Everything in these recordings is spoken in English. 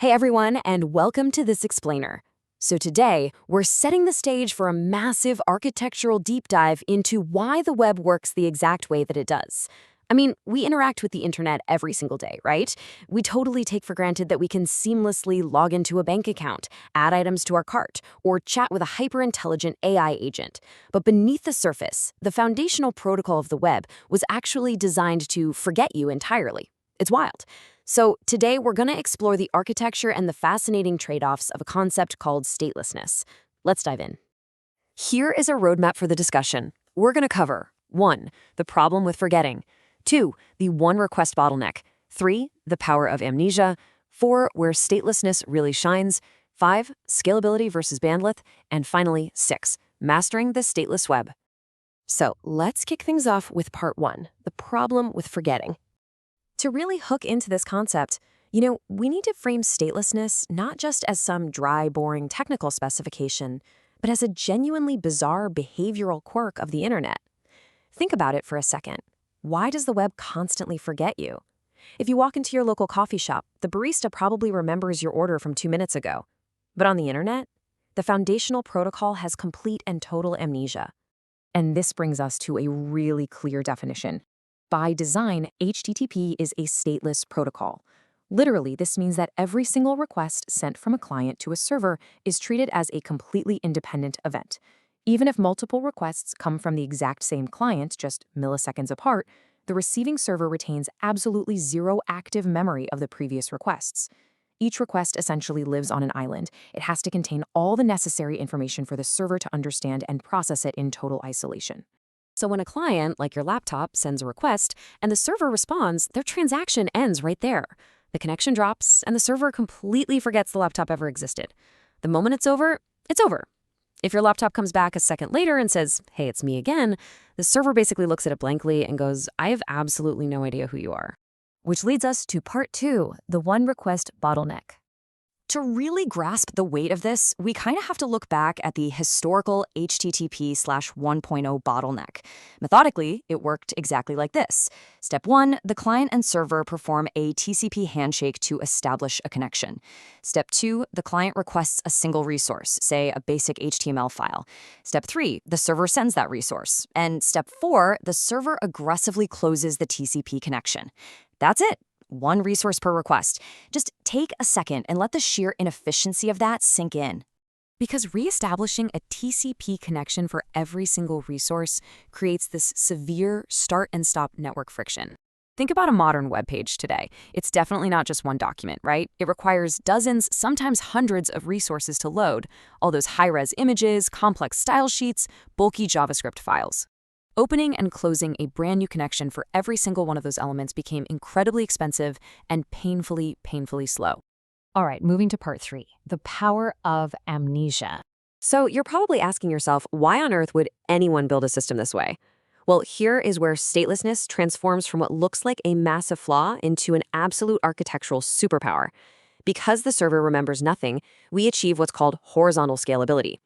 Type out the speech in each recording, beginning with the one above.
Hey everyone, and welcome to this explainer. So today, we're setting the stage for a massive architectural deep dive into why the web works the exact way that it does. I mean, we interact with the internet every single day, right? We totally take for granted that we can seamlessly log into a bank account, add items to our cart, or chat with a hyper-intelligent AI agent. But beneath the surface, the foundational protocol of the web was actually designed to forget you entirely. It's wild. So today we're going to explore the architecture and the fascinating trade-offs of a concept called statelessness. Let's dive in. Here is a roadmap for the discussion. We're going to cover 1. The problem with forgetting. 2. The one-request bottleneck. 3. The power of amnesia. 4. Where statelessness really shines. 5. Scalability versus bandwidth. And finally, 6. Mastering the stateless web. So let's kick things off with part 1, the problem with forgetting. To really hook into this concept, we need to frame statelessness not just as some dry, boring technical specification, but as a genuinely bizarre behavioral quirk of the internet. Think about it for a second. Why does the web constantly forget you? If you walk into your local coffee shop, the barista probably remembers your order from 2 minutes ago. But on the internet, the foundational protocol has complete and total amnesia. And this brings us to a really clear definition. By design, HTTP is a stateless protocol. Literally, this means that every single request sent from a client to a server is treated as a completely independent event. Even if multiple requests come from the exact same client, just milliseconds apart, the receiving server retains absolutely zero active memory of the previous requests. Each request essentially lives on an island. It has to contain all the necessary information for the server to understand and process it in total isolation. So when a client, like your laptop, sends a request and the server responds, their transaction ends right there. The connection drops and the server completely forgets the laptop ever existed. The moment it's over, it's over. If your laptop comes back a second later and says, "Hey, it's me again," the server basically looks at it blankly and goes, "I have absolutely no idea who you are." Which leads us to part 2, the one request bottleneck. To really grasp the weight of this, we kind of have to look back at the historical HTTP/1.0 bottleneck. Methodically, it worked exactly like this. Step 1, the client and server perform a TCP handshake to establish a connection. Step 2, the client requests a single resource, say a basic HTML file. Step 3, the server sends that resource. And step 4, the server aggressively closes the TCP connection. That's it. One resource per request. Just take a second and let the sheer inefficiency of that sink in. Because reestablishing a TCP connection for every single resource creates this severe start and stop network friction. Think about a modern web page today. It's definitely not just one document, right? It requires dozens, sometimes hundreds of resources to load, all those high-res images, complex style sheets, bulky JavaScript files. Opening and closing a brand new connection for every single one of those elements became incredibly expensive and painfully slow. All right, moving to part 3, the power of amnesia. So you're probably asking yourself, why on earth would anyone build a system this way? Well, here is where statelessness transforms from what looks like a massive flaw into an absolute architectural superpower. Because the server remembers nothing, we achieve what's called horizontal scalability.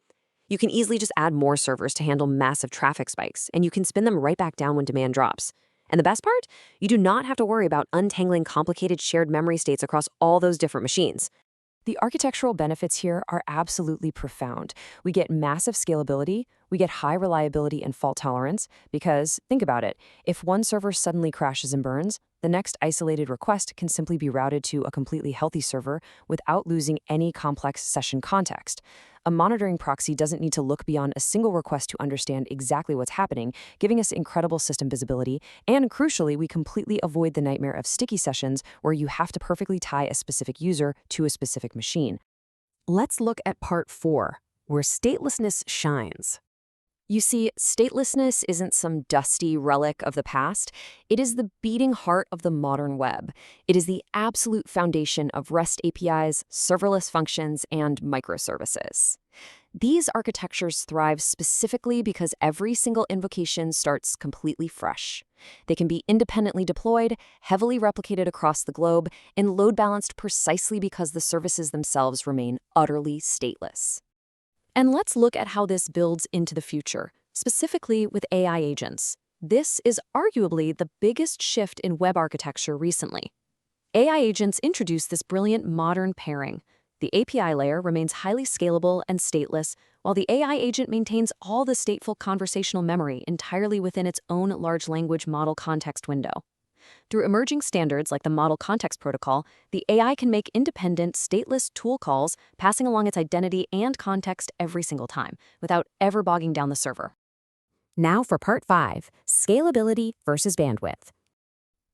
You can easily just add more servers to handle massive traffic spikes, and you can spin them right back down when demand drops. And the best part? You do not have to worry about untangling complicated shared memory states across all those different machines. The architectural benefits here are absolutely profound. We get massive scalability, we get high reliability and fault tolerance, because, think about it, if one server suddenly crashes and burns, the next isolated request can simply be routed to a completely healthy server without losing any complex session context. A monitoring proxy doesn't need to look beyond a single request to understand exactly what's happening, giving us incredible system visibility, and crucially, we completely avoid the nightmare of sticky sessions where you have to perfectly tie a specific user to a specific machine. Let's look at part 4, where statelessness shines. You see, statelessness isn't some dusty relic of the past. It is the beating heart of the modern web. It is the absolute foundation of REST APIs, serverless functions, and microservices. These architectures thrive specifically because every single invocation starts completely fresh. They can be independently deployed, heavily replicated across the globe, and load balanced precisely because the services themselves remain utterly stateless. And let's look at how this builds into the future, specifically with AI agents. This is arguably the biggest shift in web architecture recently. AI agents introduce this brilliant modern pairing. The API layer remains highly scalable and stateless, while the AI agent maintains all the stateful conversational memory entirely within its own large language model context window. Through emerging standards like the Model Context Protocol, the AI can make independent, stateless tool calls, passing along its identity and context every single time, without ever bogging down the server. Now for part 5, scalability versus bandwidth.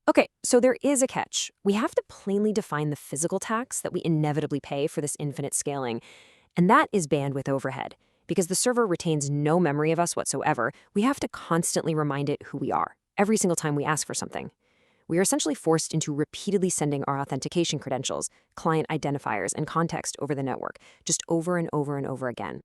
Okay, so there is a catch. We have to plainly define the physical tax that we inevitably pay for this infinite scaling, and that is bandwidth overhead. Because the server retains no memory of us whatsoever, we have to constantly remind it who we are, every single time we ask for something. We are essentially forced into repeatedly sending our authentication credentials, client identifiers, and context over the network, just over and over and over again.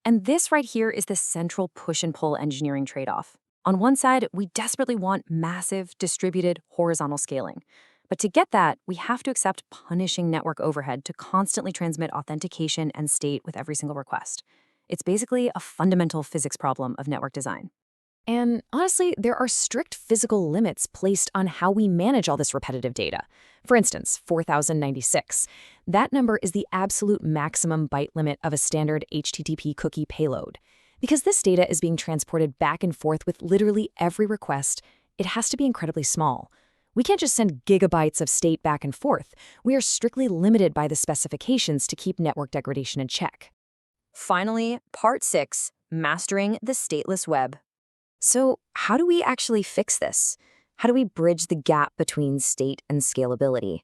And this right here is the central push and pull engineering trade-off. On one side, we desperately want massive, distributed, horizontal scaling. But to get that, we have to accept punishing network overhead to constantly transmit authentication and state with every single request. It's basically a fundamental physics problem of network design. And honestly, there are strict physical limits placed on how we manage all this repetitive data. For instance, 4096. That number is the absolute maximum byte limit of a standard HTTP cookie payload. Because this data is being transported back and forth with literally every request, it has to be incredibly small. We can't just send gigabytes of state back and forth. We are strictly limited by the specifications to keep network degradation in check. Finally, part 6, mastering the stateless web. So how do we actually fix this? How do we bridge the gap between state and scalability?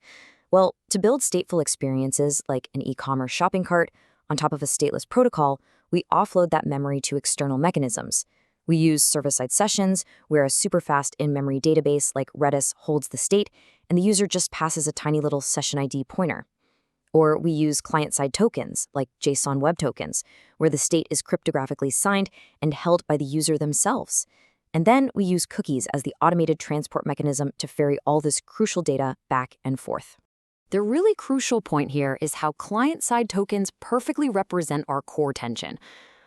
Well, to build stateful experiences like an e-commerce shopping cart on top of a stateless protocol, we offload that memory to external mechanisms. We use server-side sessions, where a super-fast in-memory database like Redis holds the state, and the user just passes a tiny little session ID pointer. Or we use client-side tokens, like JSON Web Tokens, where the state is cryptographically signed and held by the user themselves. And then we use cookies as the automated transport mechanism to ferry all this crucial data back and forth. The really crucial point here is how client-side tokens perfectly represent our core tension.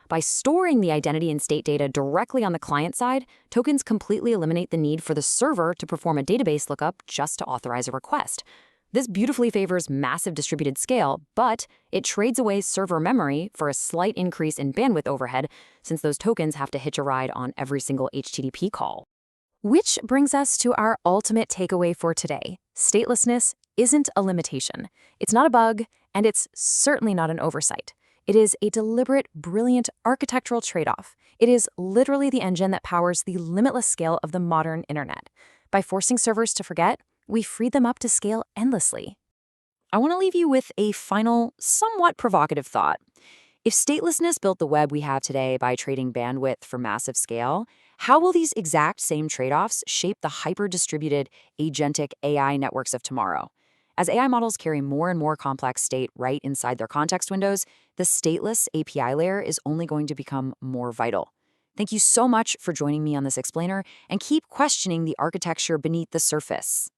By storing the identity and state data directly on the client side, tokens completely eliminate the need for the server to perform a database lookup just to authorize a request. This beautifully favors massive distributed scale, but it trades away server memory for a slight increase in bandwidth overhead, since those tokens have to hitch a ride on every single HTTP call. Which brings us to our ultimate takeaway for today. Statelessness isn't a limitation. It's not a bug, and it's certainly not an oversight. It is a deliberate, brilliant architectural trade-off. It is literally the engine that powers the limitless scale of the modern internet. By forcing servers to forget, we freed them up to scale endlessly. I want to leave you with a final, somewhat provocative thought. If statelessness built the web we have today by trading bandwidth for massive scale, how will these exact same trade-offs shape the hyper-distributed, agentic AI networks of tomorrow? As AI models carry more and more complex state right inside their context windows, the stateless API layer is only going to become more vital. Thank you so much for joining me on this explainer, and keep questioning the architecture beneath the surface.